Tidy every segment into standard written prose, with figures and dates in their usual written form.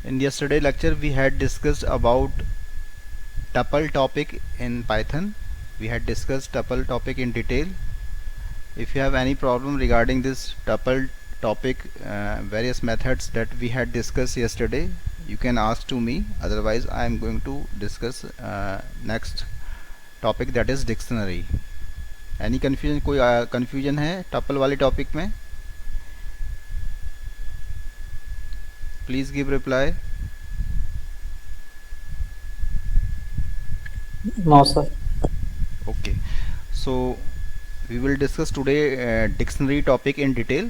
In yesterday lecture we had discussed about tuple topic in Python. We had discussed tuple topic in detail. If you have any problem regarding this tuple topic, various methods that we had discussed yesterday, you can ask to me. Otherwise I am going to discuss next topic, that is dictionary. Any confusion? कोई confusion है tuple वाले topic में? Please give reply. No, sir. Okay, so we will discuss today dictionary topic in detail.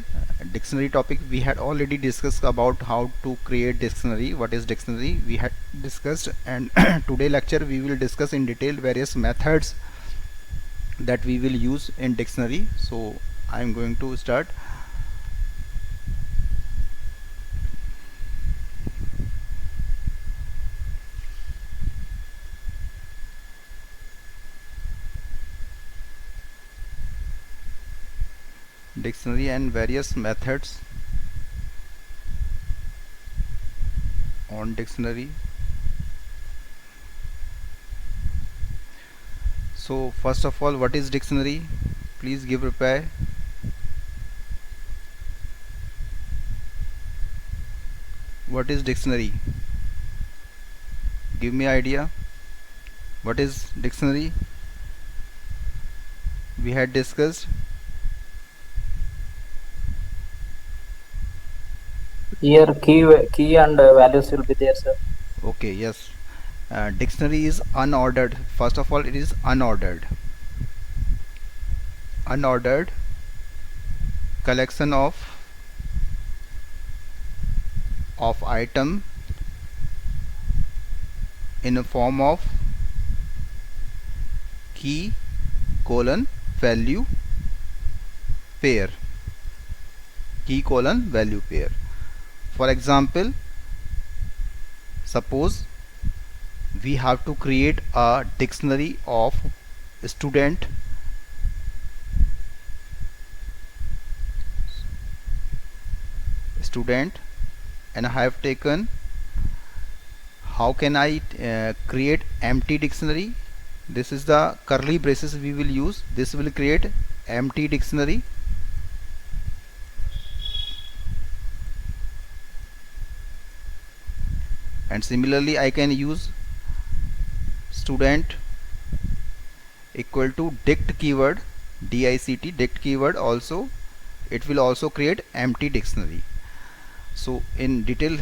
Dictionary topic we had already discussed about how to create dictionary, what is dictionary we had discussed, and today lecture we will discuss in detail various methods that we will use in dictionary. So I am going to start. Dictionary and various methods on dictionary. So first of all, what is dictionary? Please give reply. What is dictionary? Give me idea. What is dictionary? We had discussed. Here key and values will be there, sir. Okay, yes. Dictionary is unordered. First of all, it is unordered collection of item in a form of key colon value pair. Key colon value pair. For example, suppose we have to create a dictionary of student and I have taken, how can I create empty dictionary? This is the curly braces we will use. This will create empty dictionary. And similarly I can use student equal to dict keyword, dict keyword, also it will also create empty dictionary. So in detail,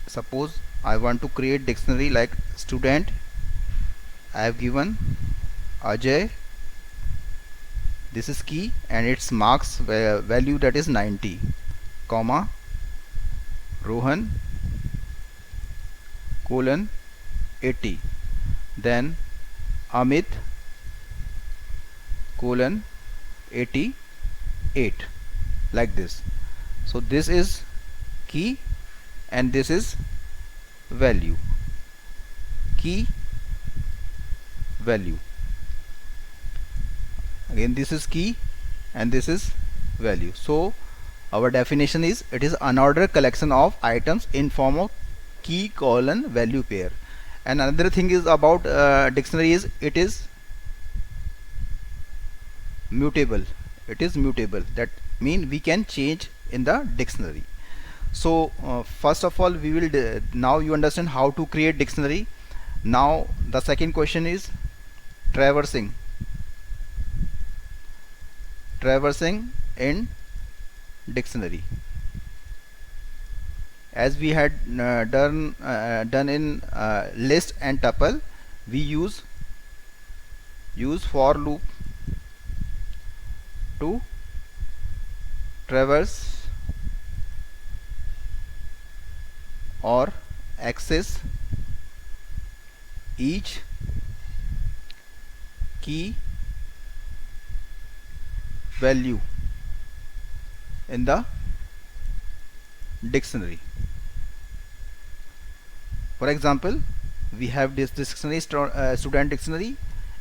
suppose I want to create dictionary like student, I have given Ajay, this is key and its marks value, that is 90, comma Rohan colon 80, then Amit colon 88, like this. So this is key and this is value, key value. Again this is key and this is value. So our definition is, it is unordered collection of items in form of key colon value pair. And another thing is about dictionary is, it is mutable. It is mutable, that mean we can change in the dictionary. So first of all we will now you understand how to create dictionary. Now the second question is traversing in dictionary. As we had done in list and tuple, we use for loop to traverse or access each key value in the dictionary. For example, we have this dictionary, student dictionary,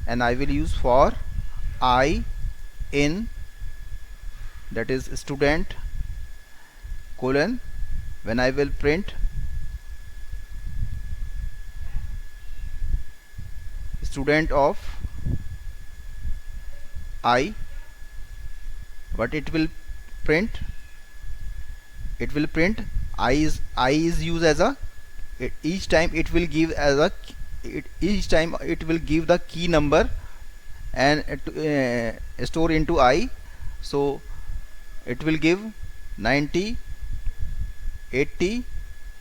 and I will use for I in, that is student colon, when I will print student of I, what it will print? It will print I is used as a, each time it will give as a, each time it will give the key number and store into I. So it will give 90, 80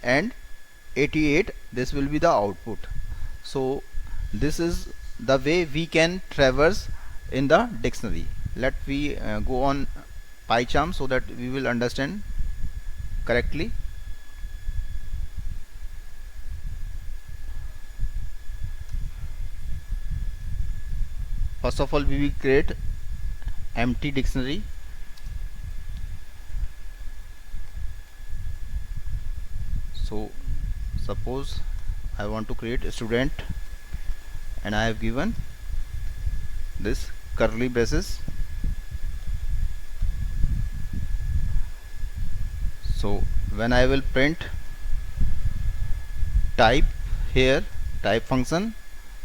and 88. This will be the output. So this is the way we can traverse in the dictionary. Let we go on PyCharm so that we will understand correctly. First of all, we will create empty dictionary. So suppose I want to create a student and I have given this curly braces. So when I will print type here, type function,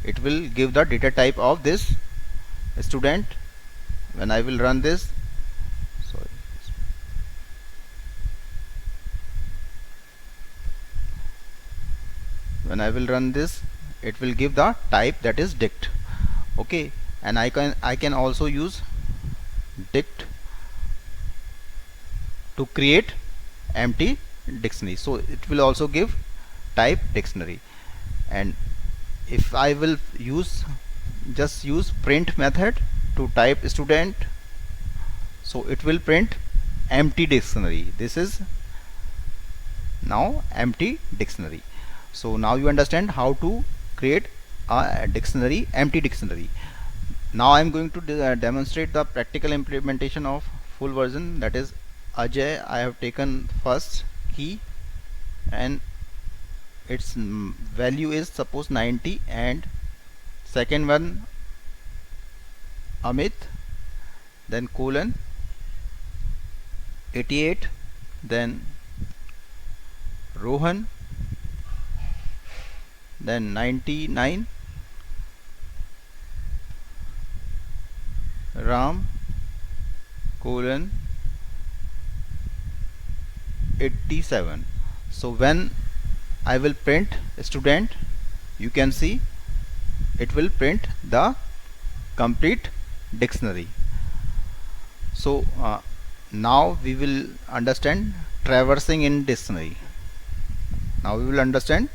it will give the data type of this student. When I will run this, sorry, when I will run this, it will give the type, that is dict. Okay, and I can also use dict to create empty dictionary. So it will also give type dictionary. And if I will just use print method to type student, so it will print empty dictionary. This is now empty dictionary. So now you understand how to create a dictionary, empty dictionary. Now I am going to demonstrate the practical implementation of full version, that is Ajay. I have taken first key and its value is suppose 90, and second one Amit, then colon 88, then Rohan, then 99, Ram, colon 87. So when I will print student, you can see it will print the complete dictionary. So now we will understand traversing in dictionary. Now we will understand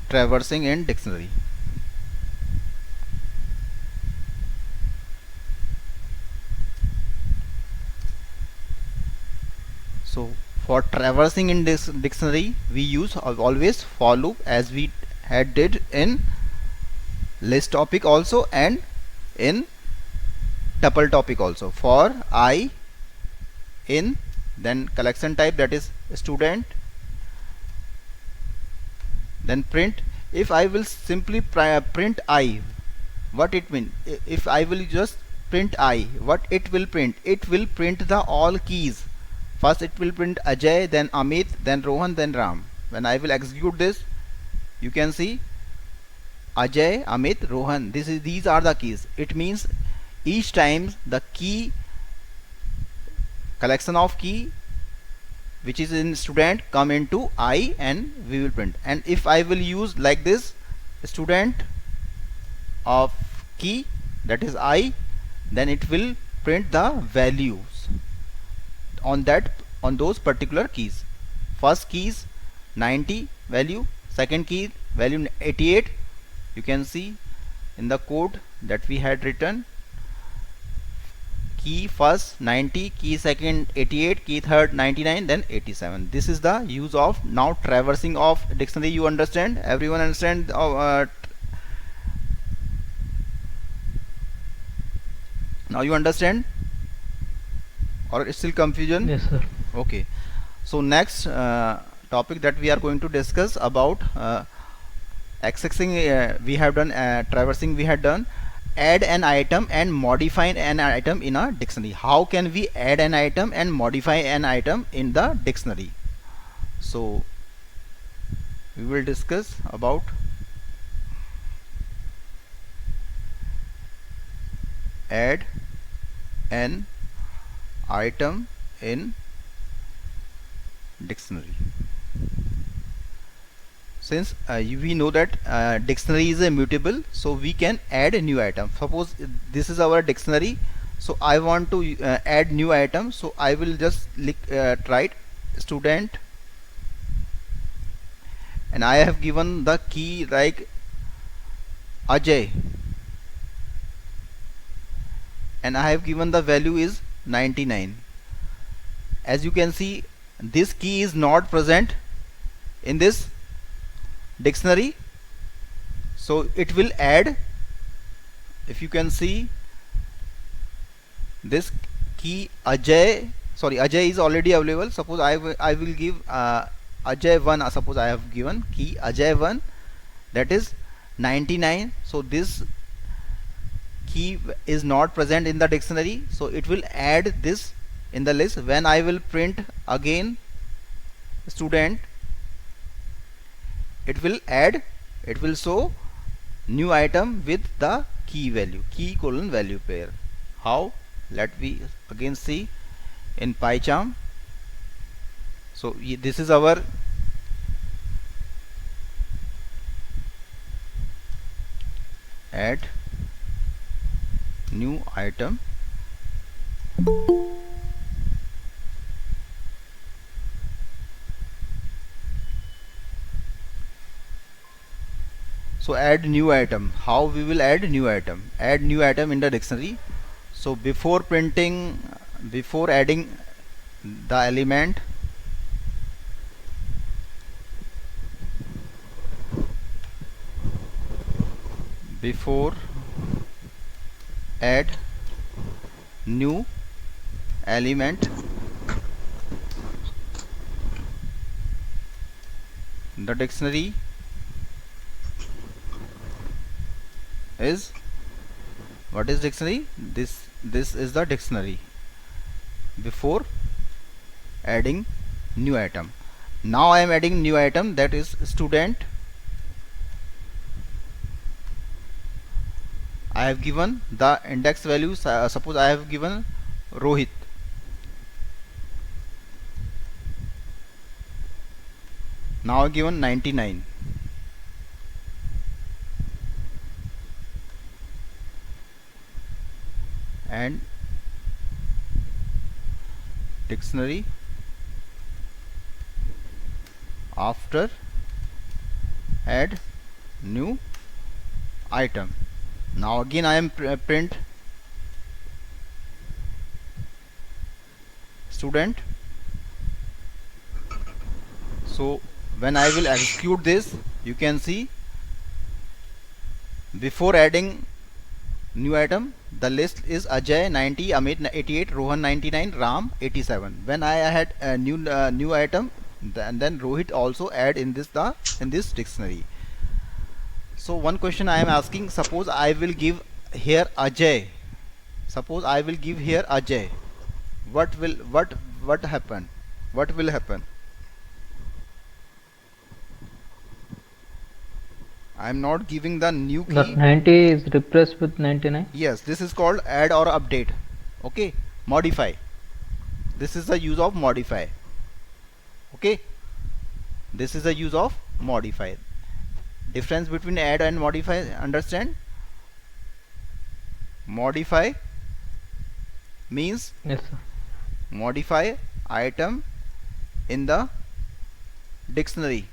traversing in dictionary. So for traversing in this dictionary, we use always for loop, as we had did in list topic also and in tuple topic also. For I in, then collection type, that is student, then print. If I will simply print I, what it mean? If I will just print I, what it will print? It will print the all keys. First it will print Ajay, then Amit, then Rohan, then Ram. When I will execute this, you can see Ajay, Amit, Rohan. These are the keys. It means each time the key, collection of key which is in student, come into I and we will print. And if I will use like this, student of key, that is I, then it will print the values on those particular keys. First key is 90 value, second key value 88. You can see in the code that we had written, key first 90, key second 88, key third 99, then 87. This is the use of now traversing of dictionary. You understand? Everyone understand? Now you understand, or it's still confusion? Yes, sir. Okay. So next topic that we are going to discuss about accessing, we have done traversing, we had done, add an item and modify an item in a dictionary. How can we add an item and modify an item in the dictionary? So we will discuss about add an item in dictionary. Since we know that dictionary is immutable, so we can add a new item. Suppose this is our dictionary, so I want to add new item, so I will just write student, and I have given the key like Ajay, and I have given the value is 99. As you can see, this key is not present in this dictionary, so it will add. If you can see, this key Ajay, sorry, Ajay is already available. Suppose I will give Ajay 1. Suppose I have given key Ajay 1, that is 99. So this key is not present in the dictionary, so it will add this in the list. When I will print again student, it will add, it will show new item with the key value, key colon value pair. How? Let me again see in PyCharm. So this is our add new item. So add new item. How we will add new item? Add new item in the dictionary. So before printing, before adding the element, before add new element, the dictionary is, what is dictionary? This is the dictionary before adding new item. Now I am adding new item, that is student. I have given the index value, suppose I have given Rohit. Now given 99. And dictionary after add new item. Now again I am print student. So when I will execute this, you can see before adding new item, the list is Ajay 90, Amit 88, Rohan 99, Ram 87. When I had a new item, then Rohit also add in this dictionary. So one question I am asking, suppose I will give here Ajay. Suppose I will give here Ajay. What happen? What will happen? I am not giving the new key. That 90 is replaced with 99. Yes, this is called add or update. Okay, modify. This is the use of modify. Okay, this is the use of modify. Difference between add and modify, understand? Modify means Yes, sir. modify item in the dictionary.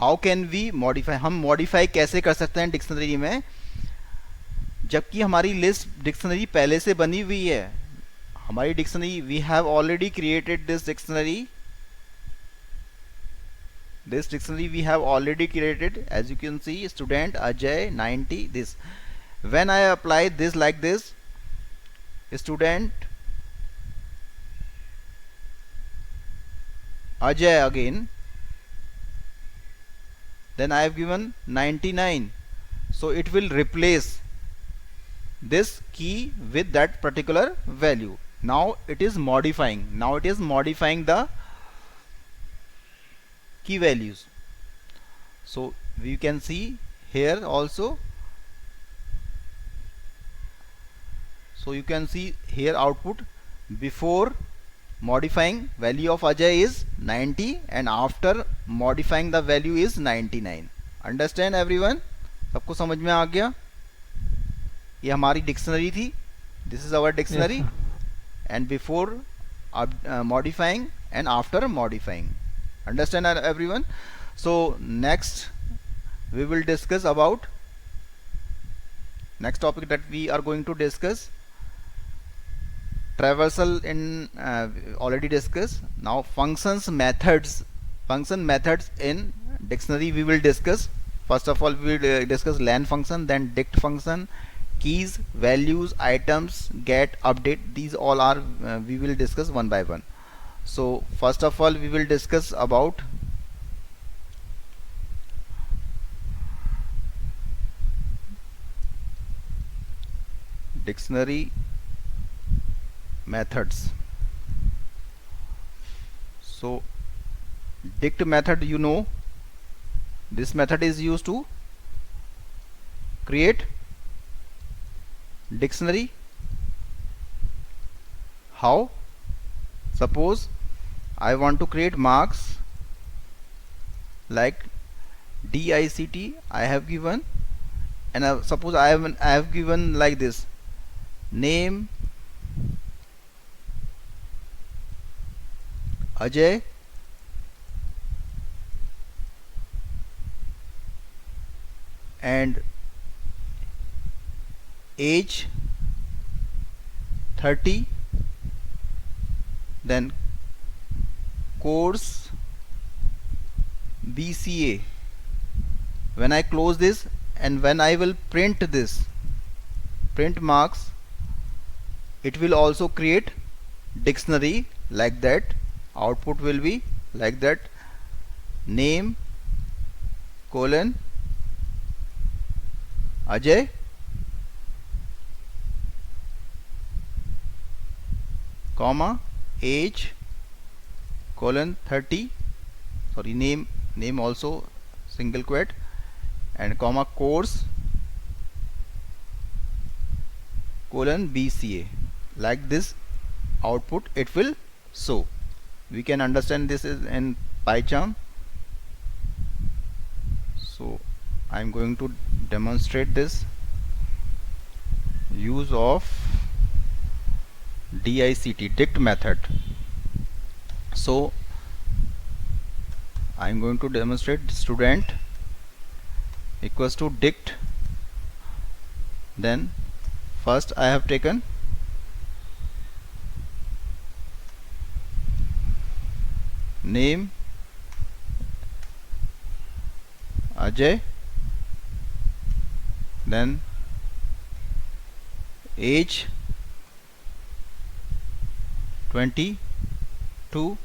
How can we modify? हम modify कैसे कर सकते हैं dictionary में, जबकि हमारी list dictionary पहले से बनी हुई है. हमारी dictionary, we have already created this dictionary. This dictionary we have already created. As you can see, student Ajay 90, this. When I apply this like this, student Ajay again, then I have given 99. so it will replace this key with that particular value. Now it is modifying, the key values. So we can see here also, so you can see here output before modifying value of Ajay is 90 and after modifying the value is 99. Understand everyone? सबको समझ में आ गया? ये हमारी dictionary थी, this is our dictionary, and before modifying and after modifying. Understand everyone? So next we will discuss about next topic that we are going to discuss traversal in already discussed. Now function methods in dictionary we will discuss. First of all we will discuss len function, then dict function, keys, values, items, get, update. These all are we will discuss one by one. So first of all we will discuss about dictionary methods. So dict method, you know, this method is used to create dictionary. How? Suppose I want to create marks like DICT I have given, and suppose I have given like this: name Ajay, and age 30, then course BCA. When I close this and when I will print this, print marks, it will also create dictionary like that. Output will be like that: name colon Ajay, comma age colon 30, sorry, name also single quote, and comma course colon BCA. Like this output it will show. We can understand this is in PyCharm. So I am going to demonstrate this use of DICT, dict method. So I am going to demonstrate student equals to dict. Then first I have taken name Ajay, then age 22,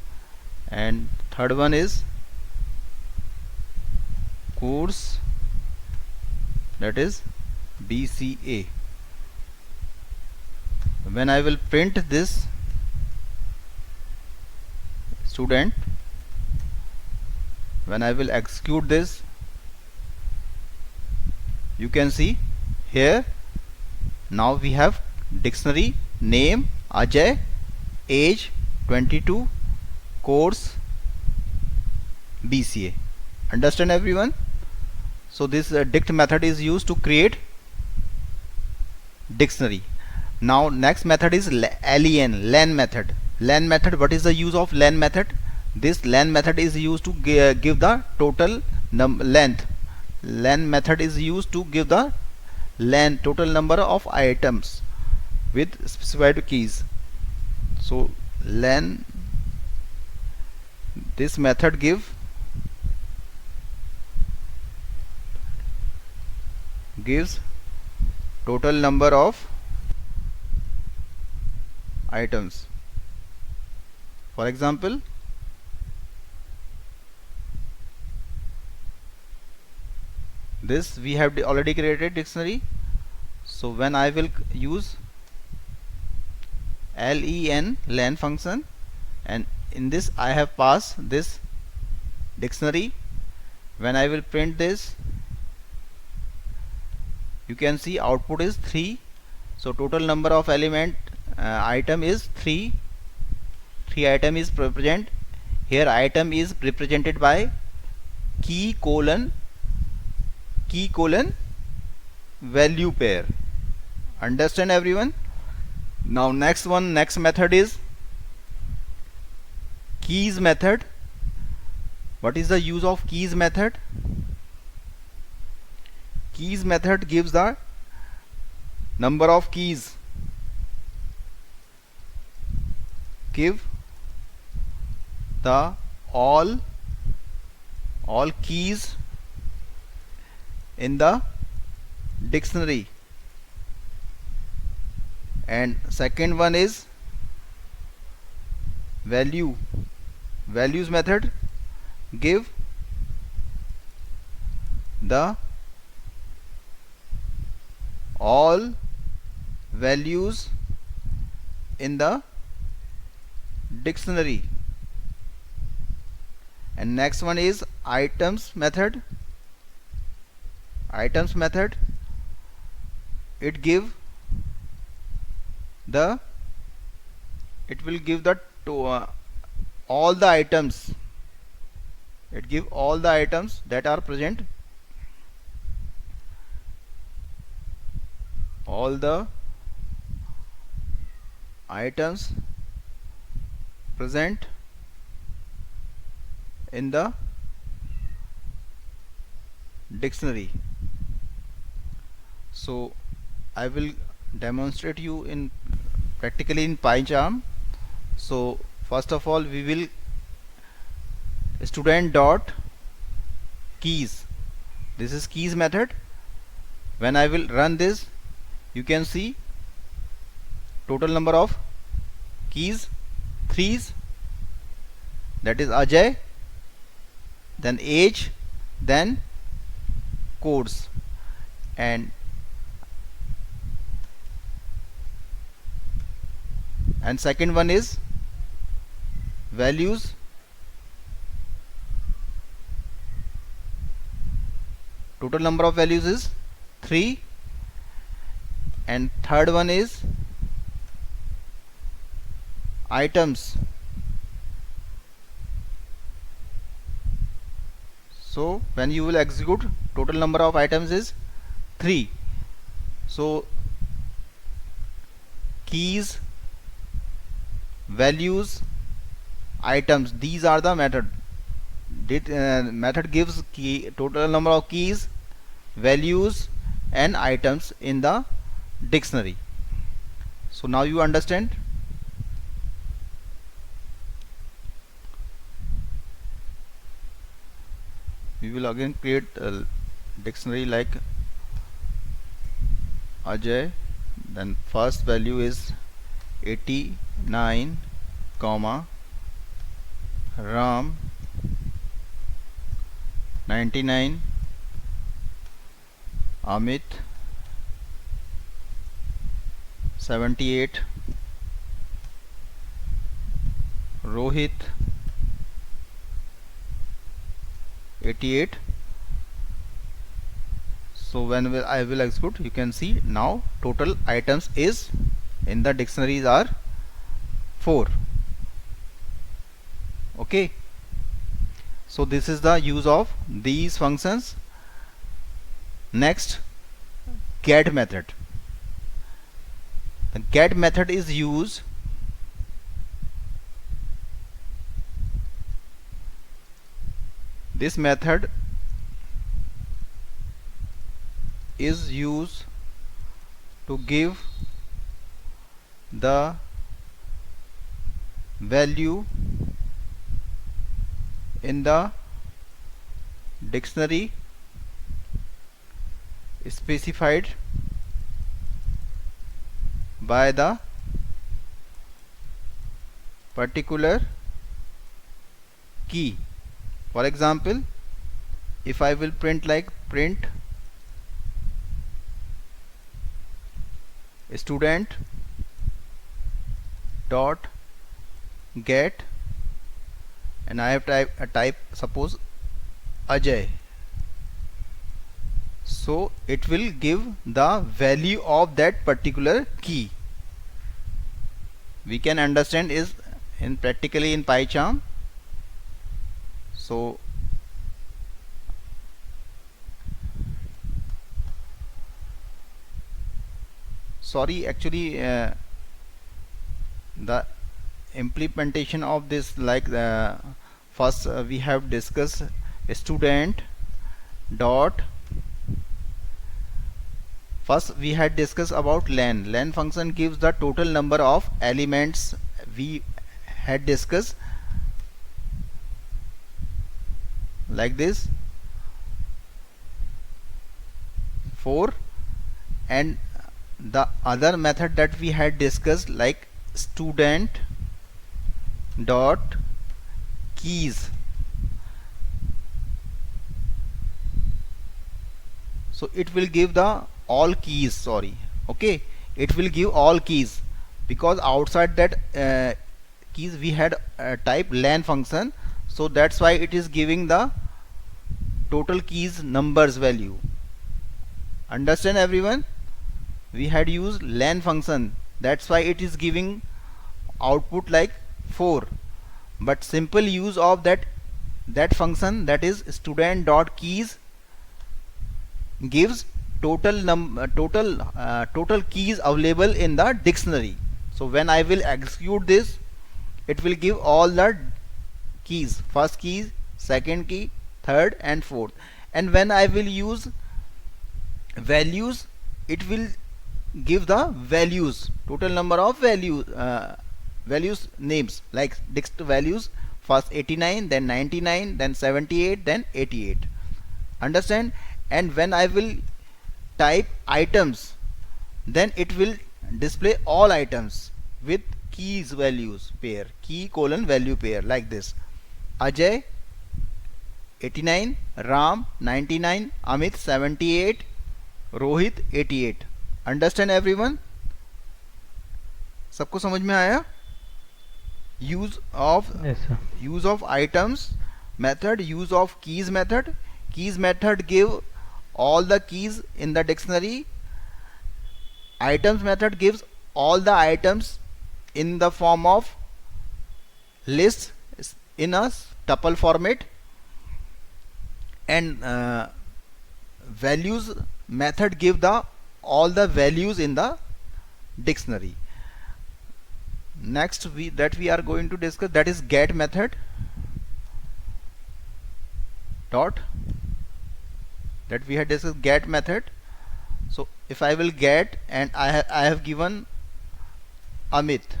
and third one is course, that is BCA. When I will print this student, when I will execute this, you can see here now we have dictionary name Ajay, age 22, course BCA. Understand everyone? So this dict method is used to create dictionary. Now next method is len method. Len method, what is the use of len method? This len method is used to give the total length. Len method is used to give the total number of items with specified keys. So len, this method gives total number of items. For example, this we have already created dictionary. So when I will use len function, and in this I have passed this dictionary, when I will print this, you can see output is 3. So total number of element item is 3. 3 item is present here. Item is represented by key colon value pair. Understand everyone? Now next method is keys method. What is the use of keys method? Keys method gives the number of keys, give the all keys in the dictionary. And second one is values method, give the all values in the dictionary. And next one is items method. It will give the all the items. It give all the items that are present, all the items present in the dictionary. So I will demonstrate you in practically in PyCharm. So first of all, we will student dot keys. This is keys method. When I will run this, you can see total number of keys 3s, that is Ajay, then age, then codes. And second one is values. Total number of values is 3. And third one is items. So when you will execute, total number of items is 3. So keys, values, items, these are the method. Method gives total number of keys, values and items in the dictionary. So now you understand. We will again create a dictionary like Ajay, then first value is 89, Ram 99, Amit 78, Rohit 88. So when I will execute, you can see now total items is in the dictionaries are 4. Okay, so this is the use of these functions. Next, get method. The get method is used this method is used to give the value in the dictionary specified by the particular key. For example, if I will print like print student dot get, and I have type suppose Ajay. So it will give the value of that particular key. We can understand is in practically in PyCharm. So sorry, actually the implementation of this, like first we have discussed student dot, first we had discussed about len function gives the total number of elements. We had discussed like this 4, and the other method that we had discussed like student dot keys. So it will give the all keys, sorry, okay, it will give all keys, because outside that keys we had type len function, so that's why it is giving the total keys numbers value. Understand everyone? We had used len function, that's why it is giving output like 4, but simple use of that function, that is student dot keys, gives total keys available in the dictionary. So when I will execute this, it will give all the keys, first key, second key, third and fourth. And when I will use values, it will give the values, total number of values names, like dict values, first 89, then 99, then 78, then 88. Understand? And when I will type items, then it will display all items with keys values pair, key colon value pair, like this: Ajay 89, Ram 99, Amit 78, Rohit 88. Understand everyone? सबको समझ में आया? Use of items method, use of keys method. Keys method give all the keys in the dictionary. Items method gives all the items in the form of list in a tuple format. And values method give the all the values in the dictionary. Next that we are going to discuss, that is get method dot, that we had discussed get method. So if I will get, and I have given Amit,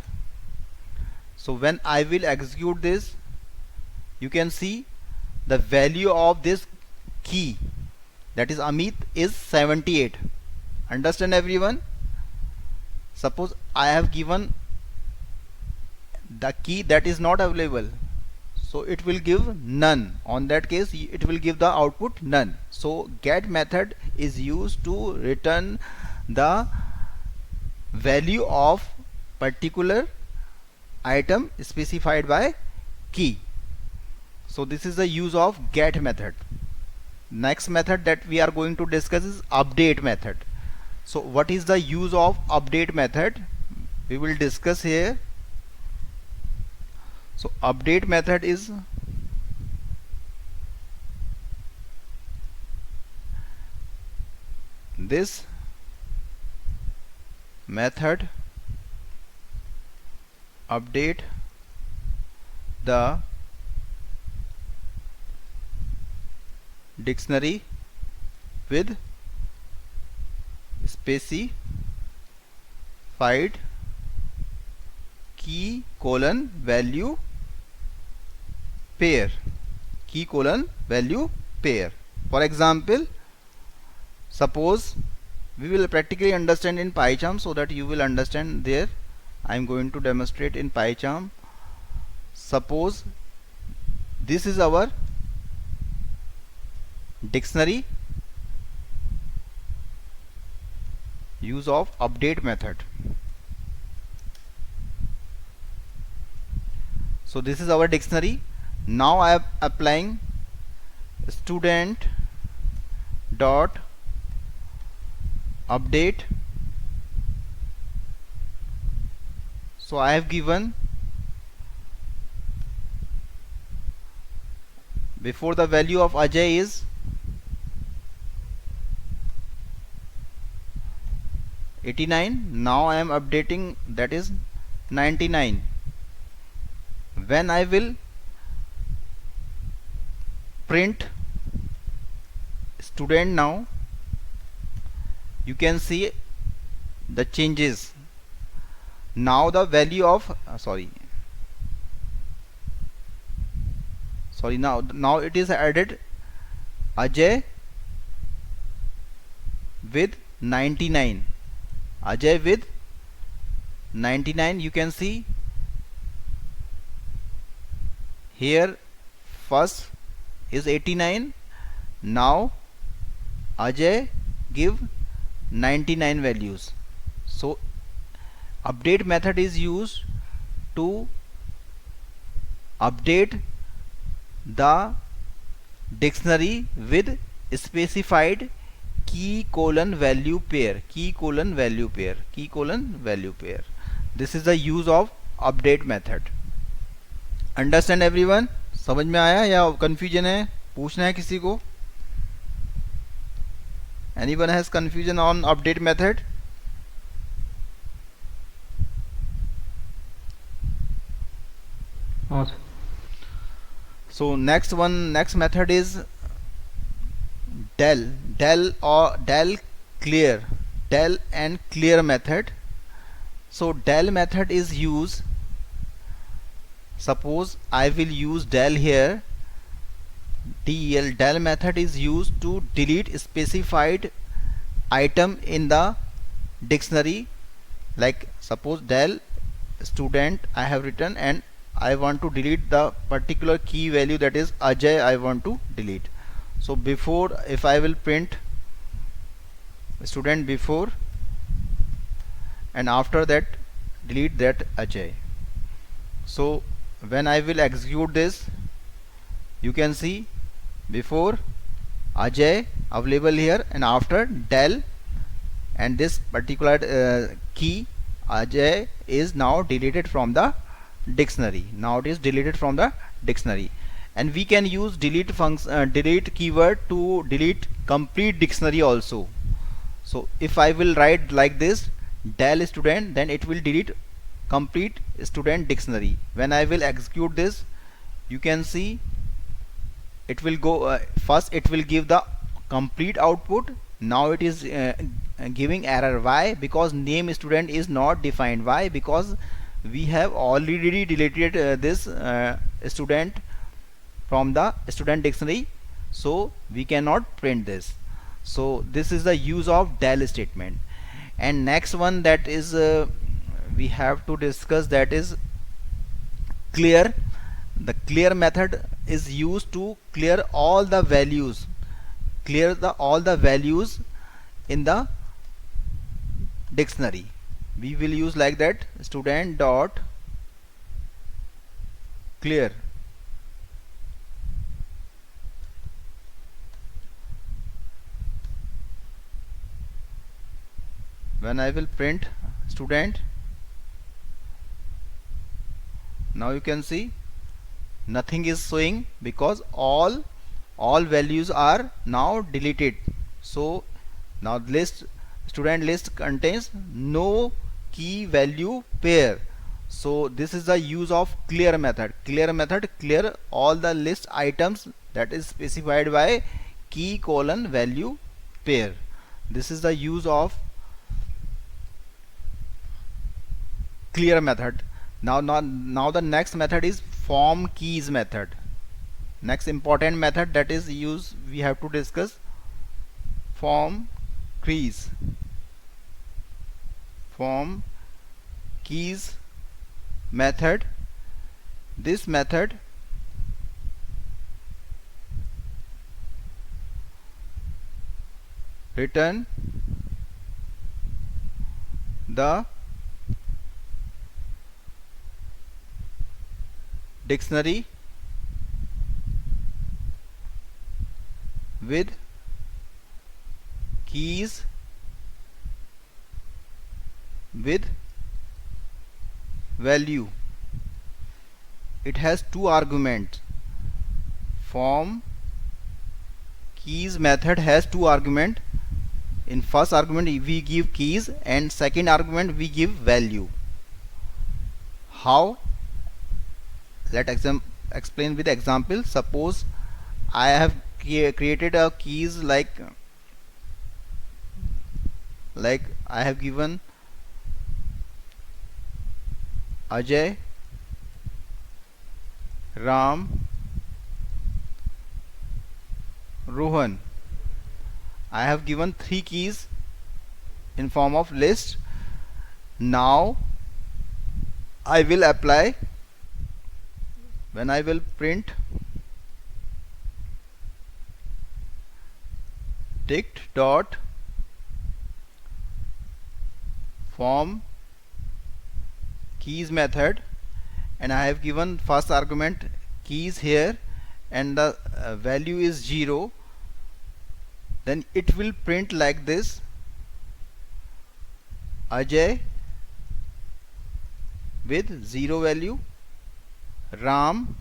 so when I will execute this, you can see the value of this key, that is Amit, is 78. Understand everyone? Suppose I have given the key that is not available, so it will give none. On that case it will give the output none. So get method is used to return the value of particular item specified by key. So this is the use of get method. Next method that we are going to discuss is update method. So what is the use of update method? We will discuss here. So update method is this method update the dictionary with specified key colon value pair, key colon value pair. For example, suppose we will practically understand in PyCharm, so that you will understand there. I am going to demonstrate in PyCharm. Suppose this is our dictionary use of update method. So this is our dictionary. Now I am applying student dot update. So I have given before the value of Ajay is 89. Now I am updating, that is 99. When I will print student, now you can see the changes. Now the value of now it is added Ajay with 99. Ajay with 99, you can see here first is 89. Now Ajay give 99 values. So update method is used to update the dictionary with specified key colon value pair. This is the use of update method. Understand everyone? समझ में आया या confusion है? पूछना है किसी को? Anyone has confusion on update method? So next method is del and clear method. So del method is used, suppose I will use del here. Del method is used to delete specified item in the dictionary. Like suppose del student I have written and I want to delete the particular key value, that is Ajay I want to delete. So before, if I will print student before and after that delete that Ajay. So when I will execute this, you can see before Ajay available here and after del, and this particular key Ajay is now deleted from the dictionary. Now it is deleted from the dictionary, and we can use delete function, delete keyword to delete complete dictionary also. So if I will write like this del student, then it will delete complete student dictionary. When I will execute this, you can see it will go first it will give the complete output. Now it is giving error. Why? Because name student is not defined. Why? Because we have already deleted this student from the student dictionary, so we cannot print this. So this is the use of del statement. And next one that is we have to discuss, that is clear. The clear method is used to clear all the values, all the values in the dictionary. We will use like that, student dot clear. When I will print student, now you can see nothing is showing because all values are now deleted. So now list student list contains no key value pair. So this is the use of clear method. Clear all the list items that is specified by key colon value pair. This is the use of clear method. Now the next method is form keys method. Next important method that is used, we have to discuss form keys. Form keys method. This method return the dictionary with keys with value. It has two arguments. Form keys method has two arguments. In first argument we give keys and second argument we give value. How? Let's explain with example. Suppose I have created a keys like I have given Ajay, Ram, Rohan. I have given three keys in form of list. Now I will apply, when I will print dict dot form keys method, and I have given first argument keys here and the value is 0, then it will print like this: Ajay with 0 value, Ram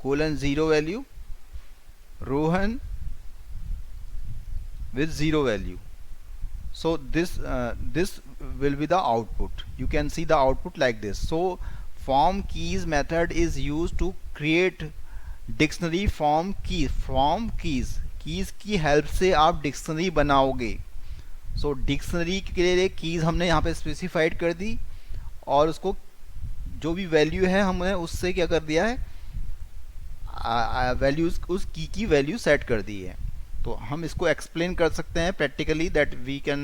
colon 0 value, Rohan with 0 value. So this will be the output. You can see the output like this. So form keys method is used to create dictionary form keys की help से आप dictionary बनाओगे. सो dictionary के लिए keys हमने यहाँ पे specified कर दी और उसको जो भी वैल्यू है हमने उससे क्या कर दिया है, वैल्यूज उस की वैल्यू सेट कर दी है. तो हम इसको एक्सप्लेन कर सकते हैं practically, that we can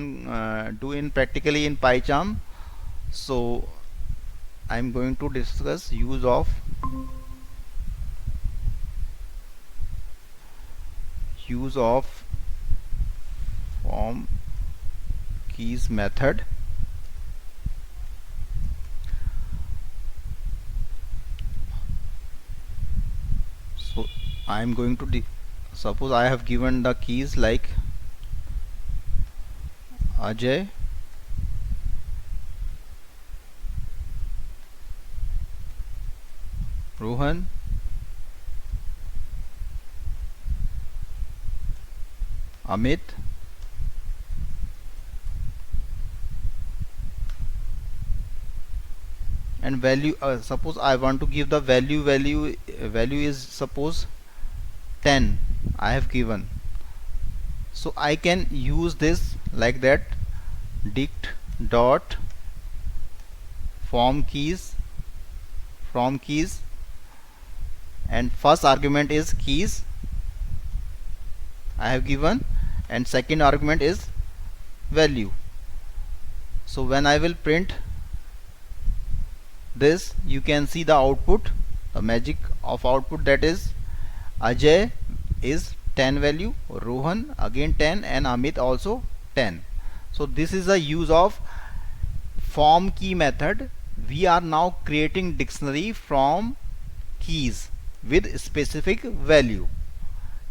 do in practically in PyCharm. So I am going to discuss use of form keys method. So I am going to suppose I have given the keys like Ajay, Rohan, Amit, and value. Suppose I want to give the value is suppose 10 I have given. So I can use this like that: dict dot form keys from keys, and first argument is keys I have given and second argument is value. So when I will print this, you can see the output, the magic of output, that is Ajay is 10 value, Rohan again 10, and Amit also 10. So this is the use of form key method. We are now creating dictionary from keys with specific value.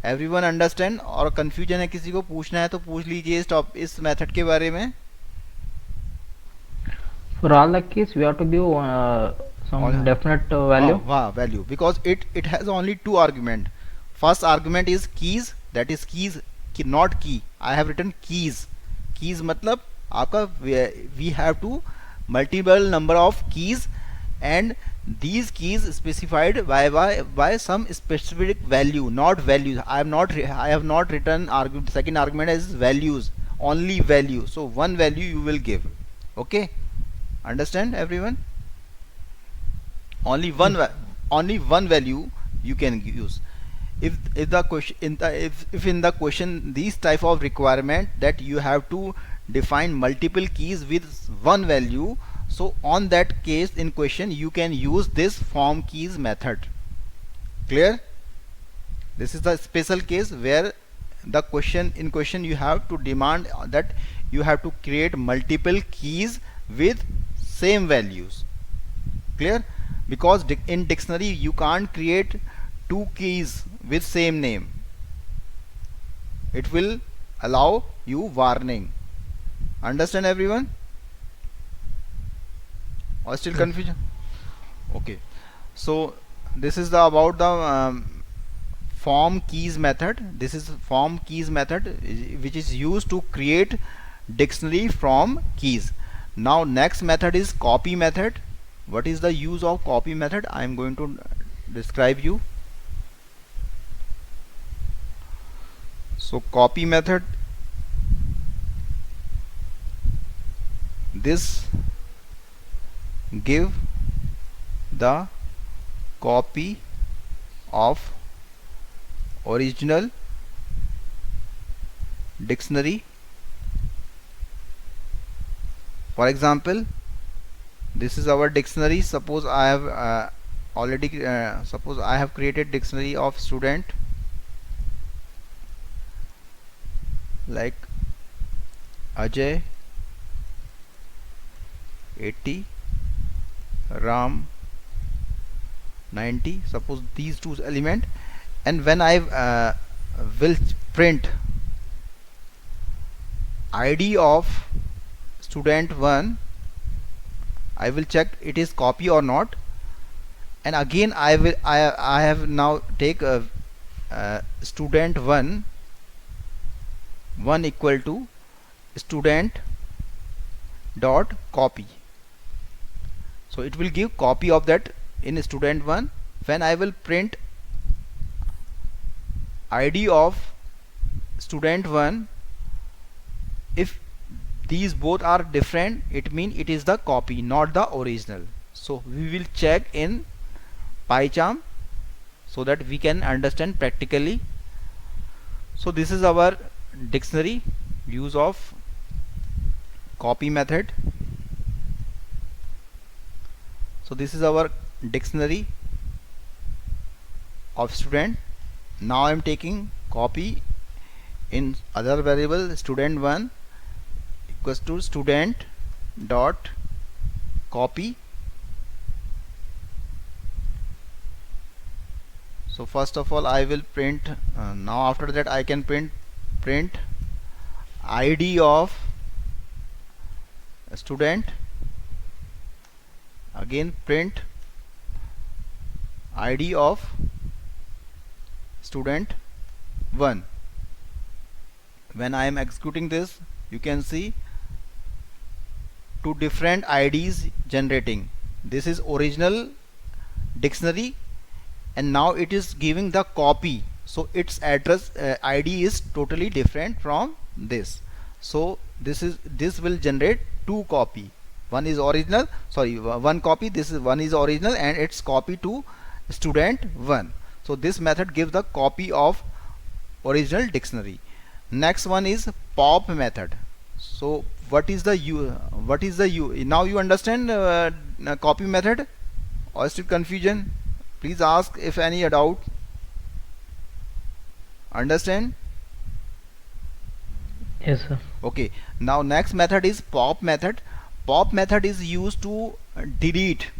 Everyone understand? और confusion है किसी को पूछना है तो पूछ लीजिए इस मेथड के बारे में. For all the keys, we have to give some definite value. Value, because it has only two argument. First argument is keys, that is keys not key. I have written keys. Keys मतलब आपका we have to multiple number of keys, and these keys specified by some specific value, not values. I have not written second argument as values, only value. So one value you will give. Okay, understand everyone? Only one value you can use. If the question in the question these type of requirement that you have to define multiple keys with one value, so on that case in question you can use this form keys method. Clear? This is the special case where the question you have to demand that you have to create multiple keys with same values. Clear? Because in dictionary you can't create two keys with same name. It will allow you warning. Understand everyone? Or still Yes. confusion? Okay, so this is the about the form keys method. This is form keys method which is used to create dictionary from keys. Now next method is copy method. What is the use of copy method? I am going to describe you. So copy method, this give the copy of original dictionary. For example, this is our dictionary. Suppose I have suppose I have created dictionary of student, like Ajay 80, Ram 90. Suppose these two element, and when I will print ID of student 1, I will check it is copy or not, and again I have now take student 1 equal to student dot copy. So it will give copy of that in student 1. When I will print ID of student 1, if these both are different, it means it is the copy, not the original. So we will check in PyCharm so that we can understand practically. So this is our dictionary use of copy method. So this is our dictionary of student. Now I am taking copy in other variable student 1 equals to student dot copy. So first of all I will print now after that I can print ID of student, again print ID of student 1. When I am executing this, you can see two different IDs generating. This is original dictionary and now it is giving the copy, so its address ID is totally different from this. So this will generate two copy. One is original, sorry, one copy. This is one is original and its copy to student 1. So this method gives the copy of original dictionary. Next one is pop method. So what is the now you understand copy method, or still confusion? Please ask if any doubt. Understand? Yes, sir. Okay, now next method is pop method. Pop method is used to delete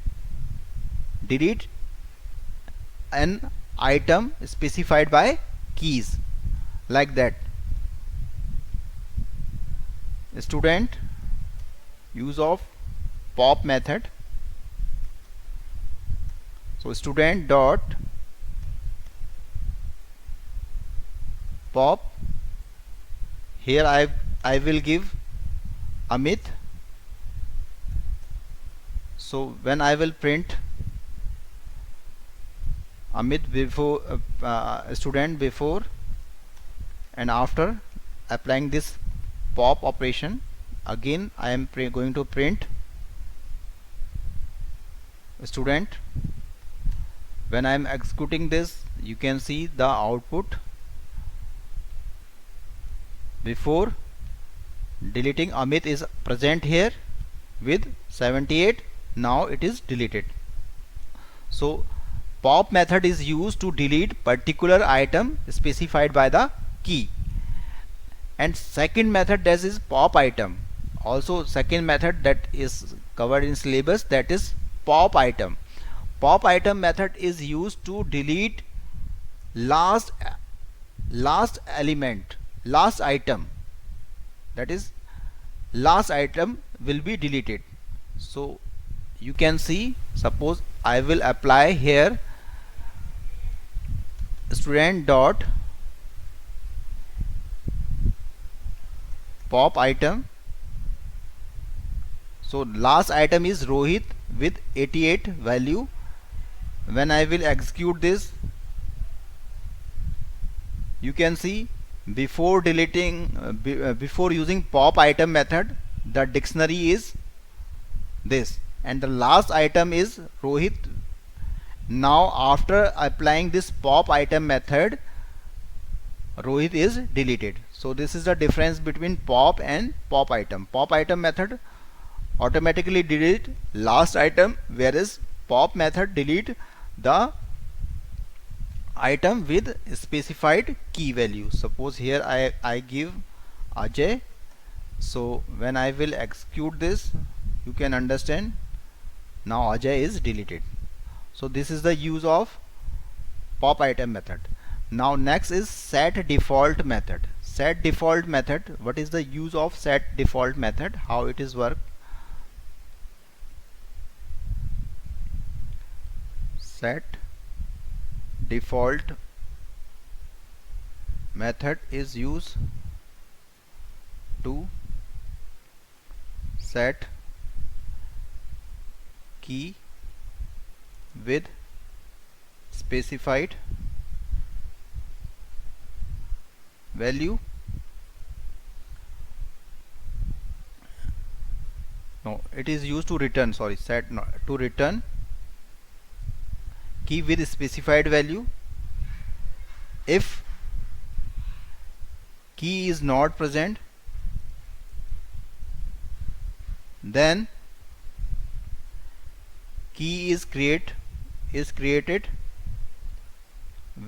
an item specified by keys, like that. Student use of pop method. So student dot pop, here I will give Amit. So when I will print Amit before student before and after applying this pop operation, again I am going to print student. When I am executing this, you can see the output. Before deleting, Amit is present here with 78. Now it is deleted. So pop method is used to delete particular item specified by the key. And second method, that is pop item. Also second method that is covered in syllabus, that is pop item. Pop item method is used to delete last element, last item, that is last item will be deleted. So you can see, suppose I will apply here student dot pop item. So last item is Rohit with 88 value. When I will execute this, you can see before deleting before using pop item method, the dictionary is this, and the last item is Rohit. Now after applying this pop item method, Rohit is deleted. So this is the difference between pop and pop item. Pop item method automatically delete last item, whereas pop method delete the item with specified key value. Suppose here I give Ajay. So when I will execute this, you can understand now Ajay is deleted. So this is the use of pop item method. Now next is set default method. Set default method, what is the use of set default method, how it is work? Set default method is used to set key with specified value. No, it is used to return, sorry, set no, to return key with specified value. If key is not present, then key is created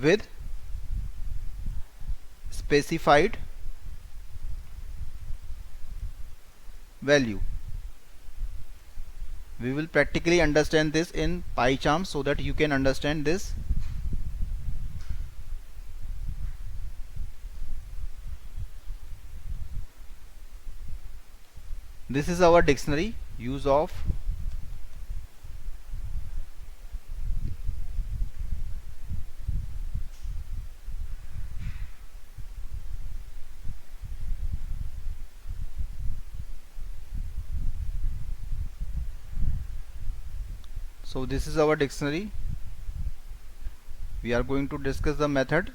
with specified value. We will practically understand this in PyCharm so that you can understand this. This is our dictionary use of So this is our dictionary. We are going to discuss the method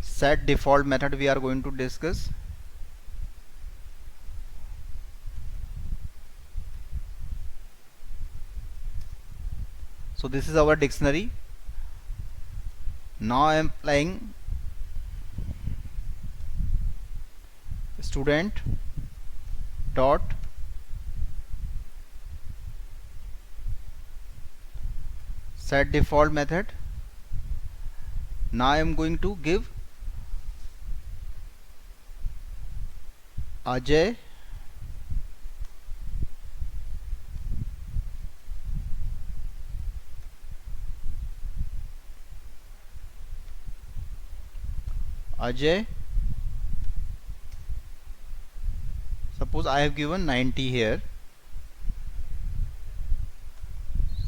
set default method. We are going to discuss. So this is our dictionary. Now I am applying student dot set default method. Now I am going to give Ajay suppose I have given 90 here.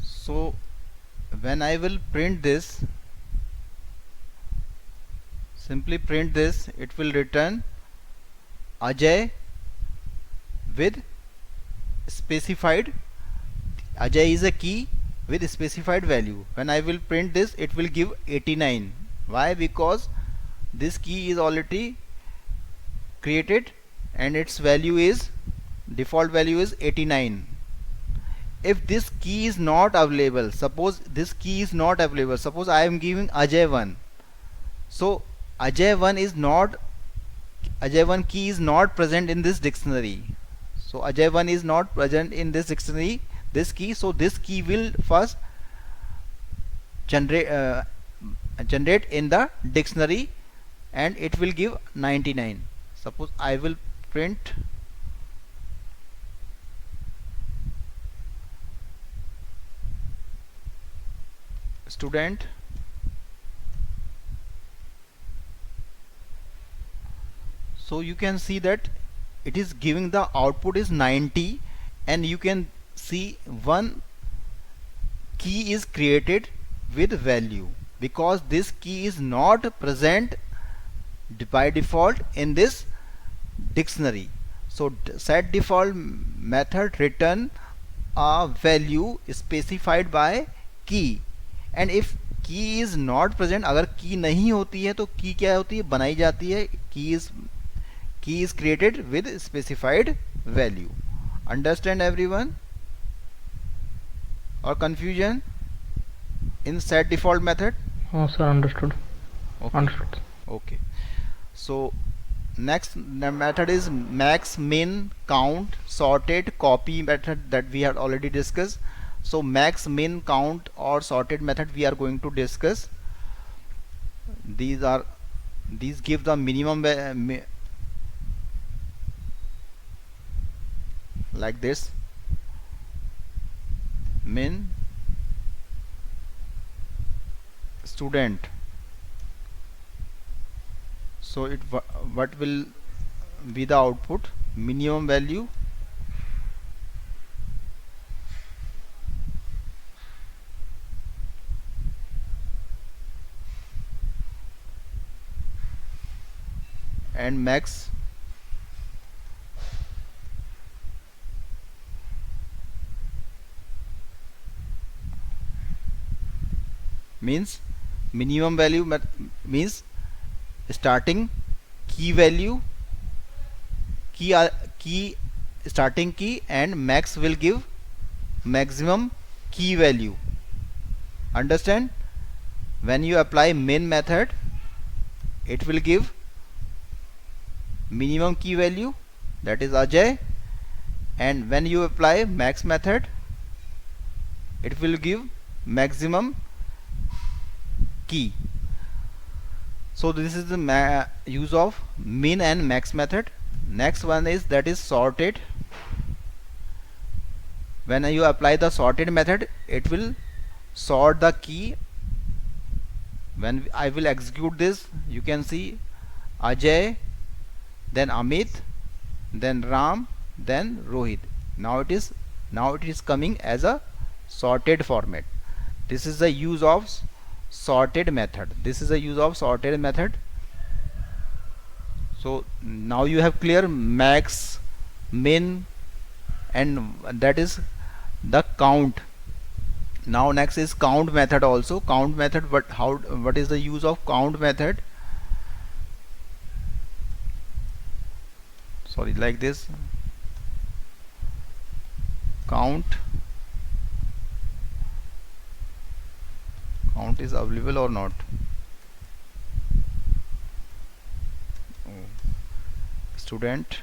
So when I will print this, simply print this, it will return Ajay with specified. Ajay is a key with specified value. When I will print this, it will give 89. Why? Because this key is already created and its value is default value is 89. If this key is not available, suppose this key is not available, suppose I am giving Ajay 1, so Ajay 1 key is not present in this dictionary. So Ajay 1 is not present in this dictionary, this key. So this key will first generate in the dictionary and it will give 99. Suppose I will print student, so you can see that it is giving the output is 90, and you can see one key is created with value, because this key is not present by default in this dictionary. So set default method return a value specified by key, and if key is not present, अगर key नहीं होती है तो key क्या होती है, बनाई जाती है. Key is created with specified value. Understand everyone, or confusion in set default method? Oh, sir, understood. Okay. Understood. Okay. So next method is max min count sorted copy method that we have already discussed. So max min count or sorted method we are going to discuss. These give the minimum like this: min student. So what will be the output? Minimum value and max means minimum value means starting key value, key starting key, and max will give maximum key value. Understand? When you apply min method, it will give minimum key value, that is Ajay, and when you apply max method, it will give maximum key. So this is the use of min and max method. Next one is that is sorted. When you apply the sorted method, it will sort the key. When I will execute this, you can see Ajay, then Amit, then Ram, then Rohit. Now it is coming as a sorted format. This is the use of sorted method. So now you have clear max, min, and that is the count. Now next is count method also. Count method, what is the use of count method? Sorry, like this: count is available or not. Student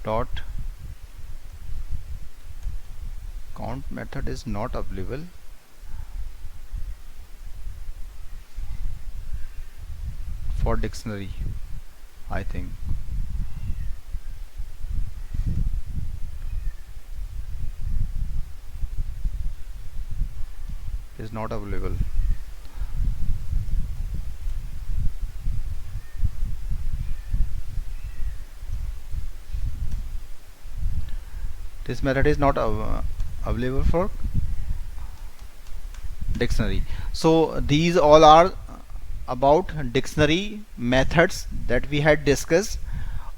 dot count method is not available. For dictionary, I think. Is not available. This method is not available for dictionary. So these all are about dictionary methods that we had discussed.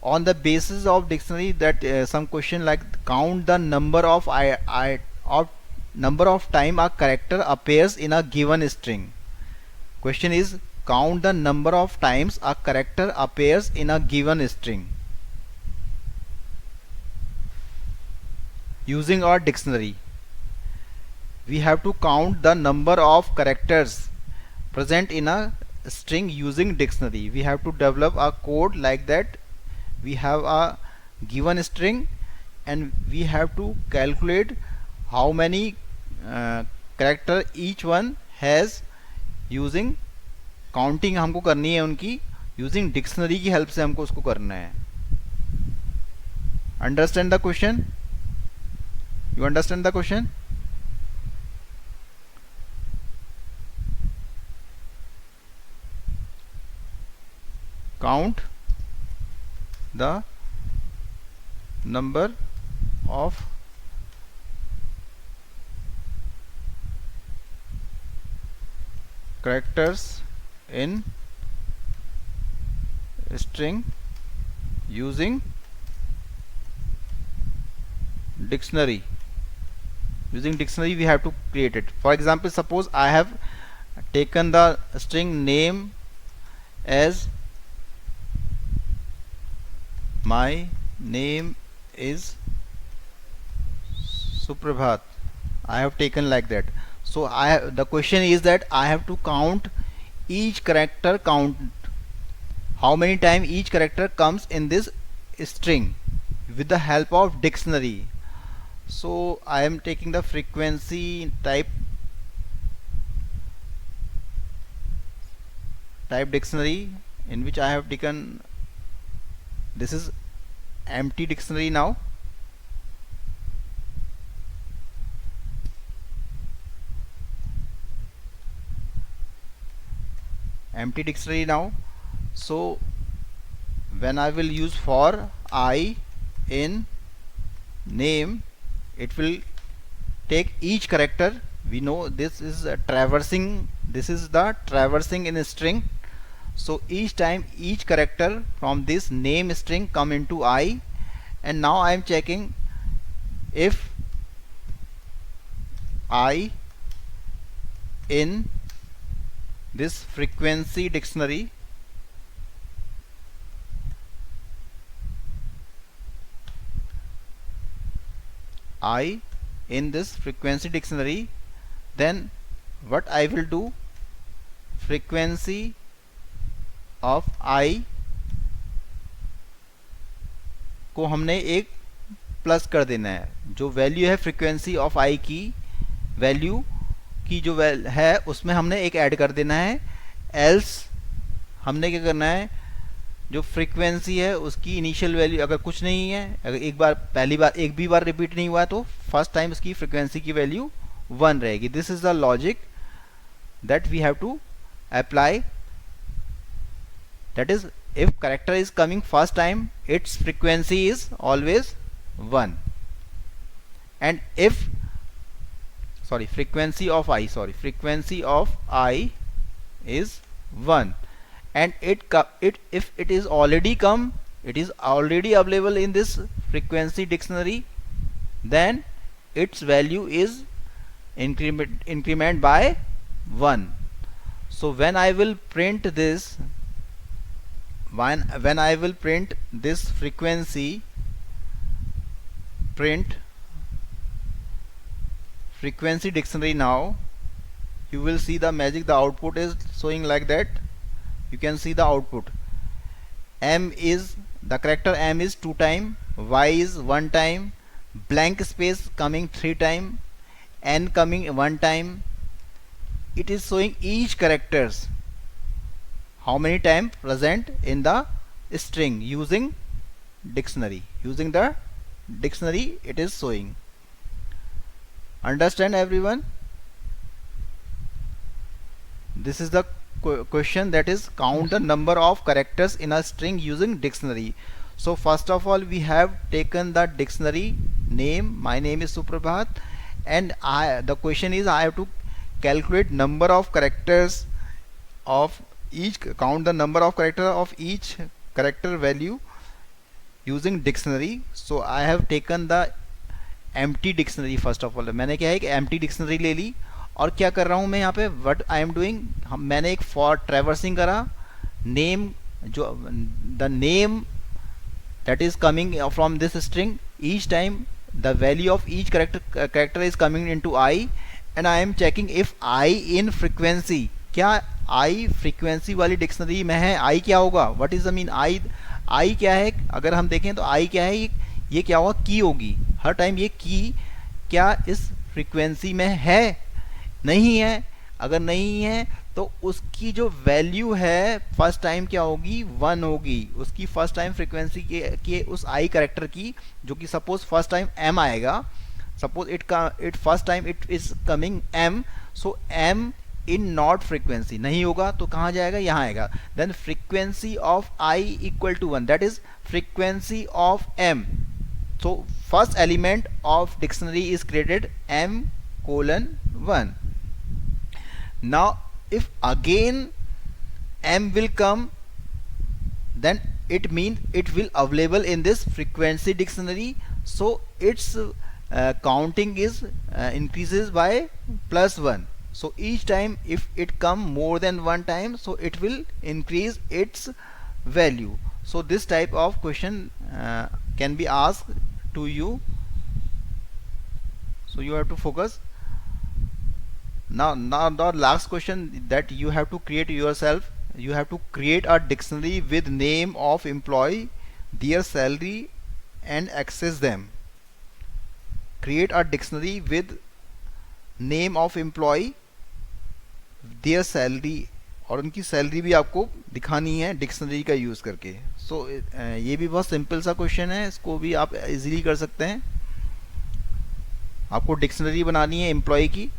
On the basis of dictionary, that some question like count the number of number of time a character appears in a given string. Question is, count the number of times a character appears in a given string using our dictionary. We have to count the number of characters present in a string using dictionary. We have to develop a code like that. We have a given string and we have to calculate how many character each one has using counting हमको करनी है उनकी using dictionary की help से हमको उसको करना है. Understand the question? You understand the question? count the number of characters in string using dictionary. Using dictionary we have to create it. For example, suppose I have taken the string name as my name is Suprabhat. I have taken like that. So the question is that I have to count each character, count how many times each character comes in this string with the help of dictionary. So I am taking the frequency type dictionary, in which I have taken, this is empty dictionary now. Empty dictionary now. So when I will use for I in name, it will take each character. We know this is traversing, this is the traversing in a string. So each time each character from this name string come into I, and now I am checking if I in this frequency dictionary I in this frequency dictionary, then what I will do, frequency of I को हमने एक plus कर देना है. जो value है frequency of आई की, value की जो है उसमें हमने एक ऐड कर देना है. एल्स हमने क्या करना है, जो फ्रीक्वेंसी है उसकी इनिशियल वैल्यू अगर कुछ नहीं है, अगर एक बार पहली बार एक भी बार रिपीट नहीं हुआ तो फर्स्ट टाइम उसकी फ्रीक्वेंसी की वैल्यू 1 रहेगी. This is the logic that we have to apply. That is, if character is coming first time, its frequency is always 1. And if frequency of I is 1, and if it is already come, it is already available in this frequency dictionary, then its value is increment by 1. So when I will print this, when I will print this frequency, print frequency dictionary, now you will see the magic. The output is showing like that. You can see the output. M is, the character M is 2 time, Y is 1 time, blank space coming 3 time, N coming 1 time. It is showing each characters how many time present in the string using dictionary. Using the dictionary it is showing. Understand everyone? This is the question, that is count the number of characters in a string using dictionary. So first of all we have taken the dictionary name, my name is Suprabhat, and the question is I have to calculate number of characters of each, count the number of character of each character value using dictionary. So I have taken the empty dictionary. first of all मैंने क्या है कि empty dictionary ले ली, और क्या कर रहा हूँ मैं यहाँ पे, what I am doing, मैंने एक for traversing करा, name, जो the name that is coming from this string, each time the value of each character is coming into I, and I am checking if I in frequency, क्या I frequency वाली dictionary में है, I क्या होगा, what is the mean I क्या है. अगर हम देखें तो I क्या है, ये क्या होगा, की होगी. हर टाइम ये की क्या इस फ्रीक्वेंसी में है, नहीं है. अगर नहीं है तो उसकी जो वैल्यू है फर्स्ट टाइम क्या होगी, 1 होगी। उसकी फर्स्ट टाइम फ्रीक्वेंसी के उस आई करेक्टर की, जो कि सपोज फर्स्ट टाइम m आएगा, suppose it first time it is coming m, so m in not frequency नहीं होगा तो कहाँ जाएगा, यहाँ आएगा। Then frequency of i equal to 1, that is frequency of m। so first element of dictionary is created m:1. Now if again m will come, then it means it will available in this frequency dictionary, so its counting is increases by +1. so each time if it come more than one time, so it will increase its value. so this type of question can be asked to you, so you have to focus. Now the last question that you have to create yourself, you have to create a dictionary with name of employee, their salary and access them. Create a dictionary with name of employee, their salary, और उनकी salary भी आपको दिखानी है dictionary का use करके। सो ये भी बहुत सिंपल सा क्वेश्चन है, इसको भी आप इजीली कर सकते हैं। आपको डिक्शनरी बनानी है एम्प्लॉय की।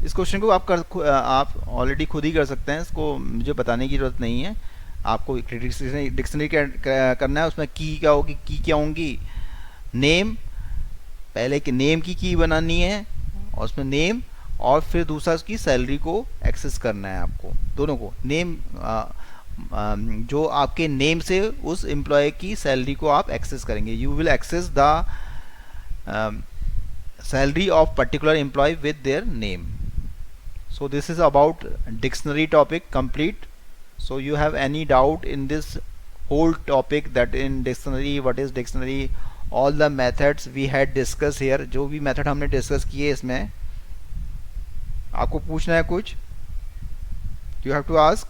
इस क्वेश्चन को आप ऑलरेडी खुद ही कर सकते हैं, इसको मुझे बताने की ज़रूरत नहीं है। आपको डिक्शनरी करना है, उसमें की क्या होगी, की क्या होंगी, नेम, पहले के नेम की की बनानी है और उसमें नेम, और फिर दूसरा उसकी सैलरी को एक्सेस करना है आपको, दोनों को। नेम जो आपके नेम से उस एम्प्लॉय की सैलरी को आप एक्सेस करेंगे। You will access the salary of particular employee with their name. so this is about dictionary topic complete. so you have any doubt in this whole topic, that in dictionary, what is dictionary, all the methods we had discussed here, जो भी method हमने discuss किए इसमें आपको पूछना है कुछ, you have to ask.